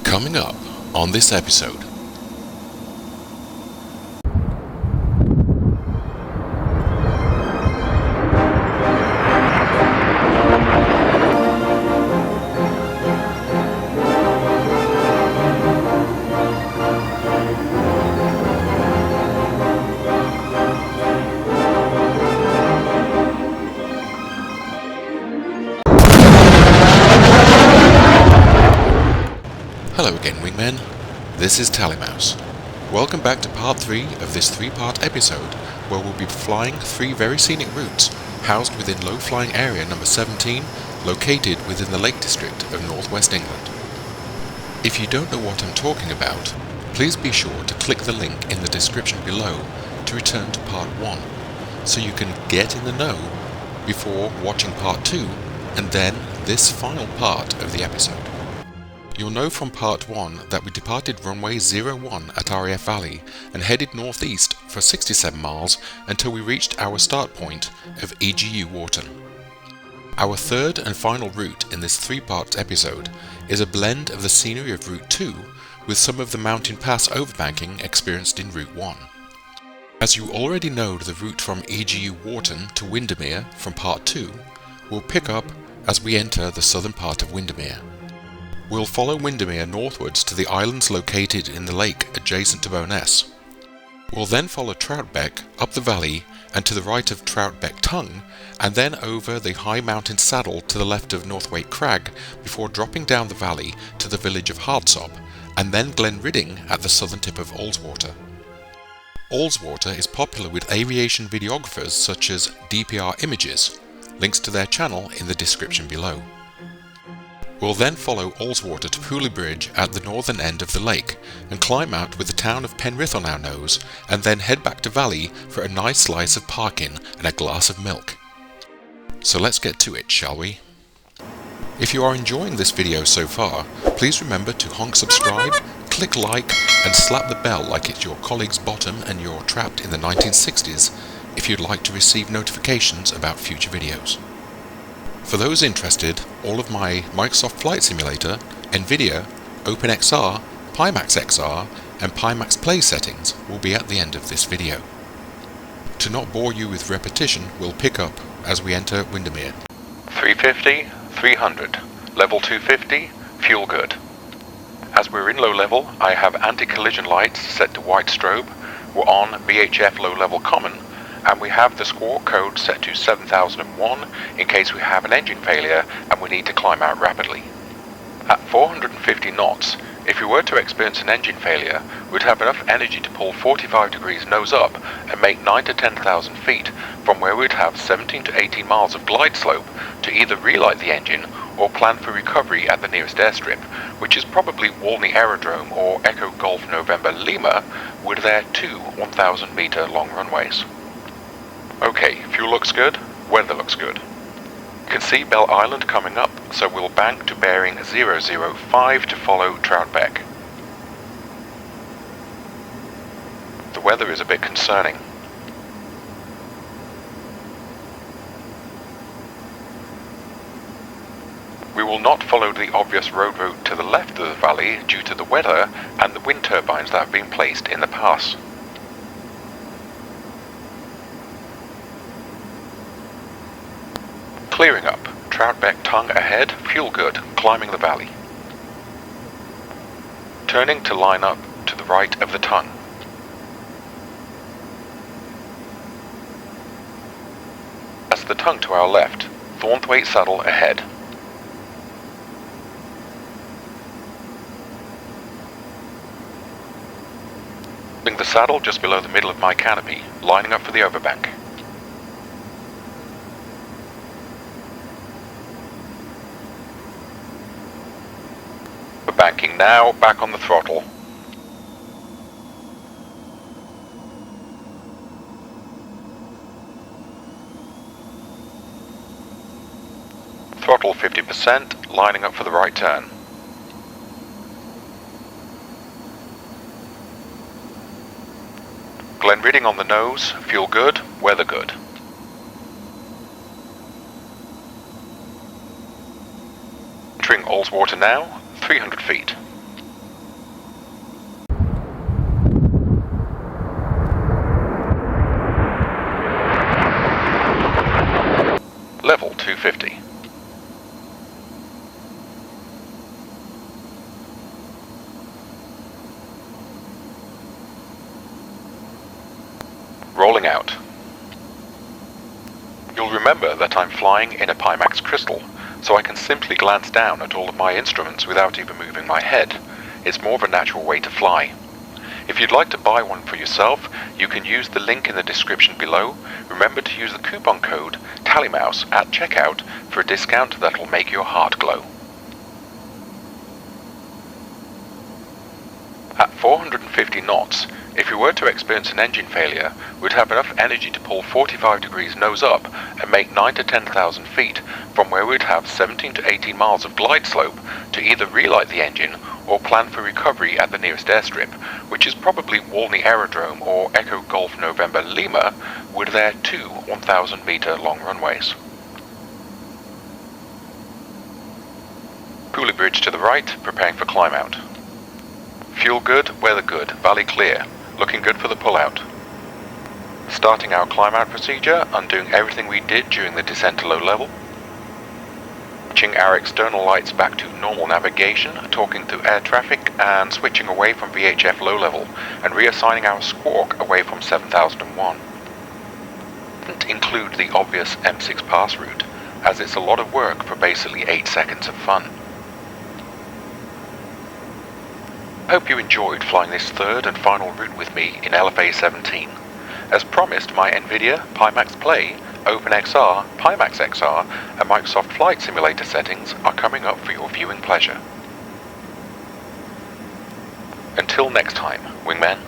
Coming up on this episode. Hello again, Wingmen. This is TallyMouse. Welcome back to part 3 of this 3-part episode, where we'll be flying 3 very scenic routes, housed within low-flying area number 17, located within the Lake District of Northwest England. If you don't know what I'm talking about, please be sure to click the link in the description below to return to part 1, so you can get in the know before watching part 2, and then this final part of the episode. You'll know from part 1 that we departed runway 01 at RAF Valley and headed northeast for 67 miles until we reached our start point of EGU Wharton. Our third and final route in this 3-part episode is a blend of the scenery of Route 2 with some of the mountain pass overbanking experienced in Route 1. As you already know the route from EGU Wharton to Windermere from part 2, we'll pick up as we enter the southern part of Windermere. We'll follow Windermere northwards to the islands located in the lake adjacent to Bowness. We'll then follow Troutbeck up the valley and to the right of Troutbeck Tongue, and then over the high mountain saddle to the left of Northwaite Crag before dropping down the valley to the village of Hardsop, and then Glenridding at the southern tip of Ullswater. Ullswater is popular with aviation videographers such as DPR Images, links to their channel in the description below. We'll then follow Ullswater to Pooley Bridge at the northern end of the lake and climb out with the town of Penrith on our nose, and then head back to Valley for a nice slice of parkin and a glass of milk. So let's get to it, shall we? If you are enjoying this video so far, please remember to honk subscribe, click like and slap the bell like it's your colleague's bottom and you're trapped in the 1960s if you'd like to receive notifications about future videos. For those interested, all of my Microsoft Flight Simulator, NVIDIA, OpenXR, Pimax XR, and Pimax Play settings will be at the end of this video. To not bore you with repetition, we'll pick up as we enter Windermere. 350, 300, level 250, fuel good. As we're in low level, I have anti-collision lights set to white strobe, we're on VHF low level common, and we have the squawk code set to 7001 in case we have an engine failure and we need to climb out rapidly. At 450 knots, if we were to experience an engine failure, we'd have enough energy to pull 45 degrees nose up and make 9 to 10,000 feet, from where we'd have 17 to 18 miles of glide slope to either relight the engine or plan for recovery at the nearest airstrip, which is probably Walney Aerodrome or Echo Golf November Lima, with their 2 1,000-meter long runways. Okay, fuel looks good, weather looks good. You can see Bell Island coming up, so we'll bank to bearing 005 to follow Troutbeck. The weather is a bit concerning. We will not follow the obvious road route to the left of the valley due to the weather and the wind turbines that have been placed in the pass. Clearing up, Troutbeck Tongue ahead, fuel good, climbing the valley. Turning to line up to the right of the tongue. That's the tongue to our left, Thornthwaite Saddle ahead. The saddle just below the middle of my canopy, lining up for the overbank. Banking now, back on the throttle. Throttle 50%, lining up for the right turn. Glenridding on the nose, fuel good, weather good. Entering Ullswater now, 300 feet. 250. Rolling out. You'll remember that I'm flying in a Pimax crystal, so I can simply glance down at all of my instruments without even moving my head. It's more of a natural way to fly. If you'd like to buy one for yourself, you can use the link in the description below. Remember to use the coupon code TallyMouse at checkout for a discount that'll make your heart glow. At 450 knots, if you were to experience an engine failure, we'd have enough energy to pull 45 degrees nose up and make 9 to 10,000 feet, from where we'd have 17 to 18 miles of glide slope to either relight the engine or plan for recovery at the nearest airstrip, which is probably Walney Aerodrome or Echo Golf November Lima, with their 2 1,000-meter long runways. Pulley bridge to the right, preparing for climb out. Fuel good, weather good, valley clear, looking good for the pull-out. Starting our climb-out procedure, undoing everything we did during the descent to low level. Switching our external lights back to normal navigation, talking to air traffic, and switching away from VHF low level, and reassigning our squawk away from 7001. Didn't include the obvious M6 pass route, as it's a lot of work for basically 8 seconds of fun. I hope you enjoyed flying this third and final route with me in LFA 17. As promised, my NVIDIA, Pimax Play, OpenXR, Pimax XR, and Microsoft Flight Simulator settings are coming up for your viewing pleasure. Until next time, wingmen.